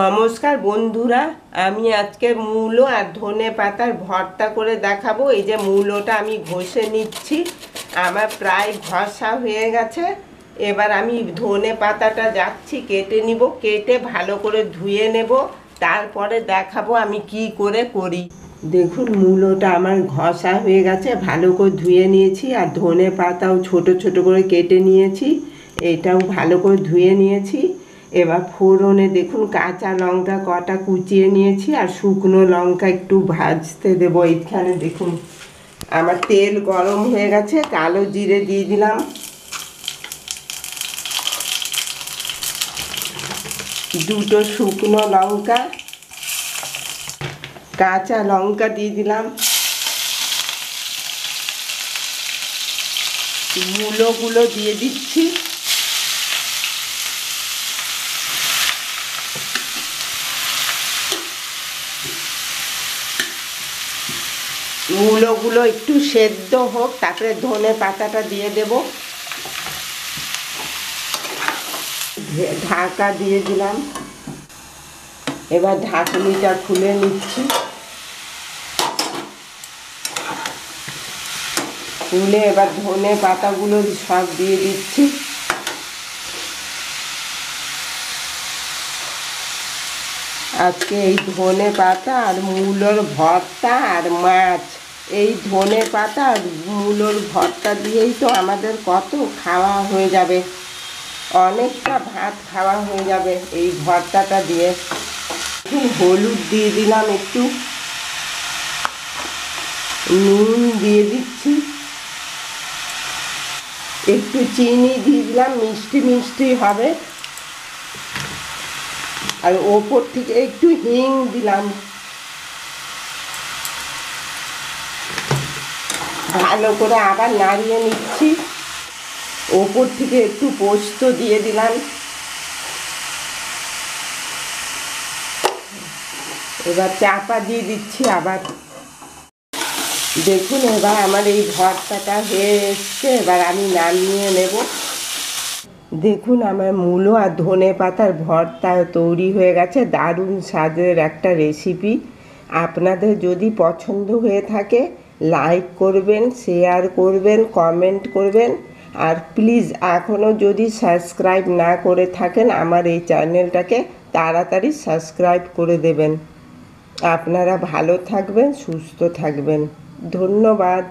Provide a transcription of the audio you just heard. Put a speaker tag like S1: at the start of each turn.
S1: নমস্কার বন্ধুরা, আমি আজকে মূলো আর ধনে পাতার ভর্তা করে দেখাবো। এই যে মূলোটা আমি ঘষে নিচ্ছি, আমার প্রায় ঘষা হয়ে গেছে। এবার আমি ধনে পাতাটা যাচ্ছি কেটে নিব, কেটে ভালো করে ধুয়ে নেব, তারপরে দেখাবো আমি কি করে করি। দেখুন মূলোটা আমার ঘষা হয়ে গেছে, ভালো করে ধুয়ে নিয়েছি। আর ধনে পাতাও ছোট ছোট করে কেটে নিয়েছি, এটাও ভালো করে ধুয়ে নিয়েছি। এবার ফোড়নে দেখুন কাঁচা লঙ্কা কটা কুচিয়ে নিয়েছি, আর শুকনো লঙ্কা একটু ভাজতে দেবো। এইখানে দেখুন আমার তেল গরম হয়ে গেছে, কালো জিরে দিয়ে দিলাম, দুটো শুকনো লঙ্কা, কাঁচা লঙ্কা দিয়ে দিলাম, মূলোগুলো দিয়ে দিচ্ছি, মূলোগুলো একটু সেদ্ধ হোক, তারপরে ধনে পাতাটা দিয়ে দেব। ঢাকা দিয়ে দিলাম, এবার ঢাকনিটা খুলে নিচ্ছি, খুলে এবার ধনে পাতাগুলো সব দিয়ে দিচ্ছি। আজকে এই ধনে পাতা আর মূলোর ভর্তা আর মাছ, এই ধনে পাতা আর মূলোর ভর্তা দিয়েই তো আমাদের কত খাওয়া হয়ে যাবে, অনেকটা ভাত খাওয়া হয়ে যাবে এই ভর্তাটা দিয়ে। হলুদ দিয়ে দিলাম, একটু নুন দিয়ে দিচ্ছি, একটু চিনি দিয়ে দিলাম, মিষ্টি মিষ্টি হবে। আর ওপর থেকে একটু হিং দিলাম। ভালো করে আবার নাড়িয়ে নিচ্ছি, ওপর থেকে একটু পোস্ত দিয়ে দিলাম। এবার চাপা দিয়ে দিচ্ছি আবার। দেখুন এবার আমার এই ভর্তাটা হয়ে এসছে, এবার আমি নামিয়ে নেব। দেখুন আমার মূলো আর ধনে পাতার ভর্তা তৈরি হয়ে গেছে, দারুণ স্বাদের একটা রেসিপি। আপনাদের যদি পছন্দ হয়ে থাকে লাইক করবেন, শেয়ার করবেন, কমেন্ট করবেন। আর প্লিজ এখনও যদি সাবস্ক্রাইব না করে থাকেন আমার এই চ্যানেলটাকে তাড়াতাড়ি সাবস্ক্রাইব করে দেবেন। আপনারা ভালো থাকবেন, সুস্থ থাকবেন। ধন্যবাদ।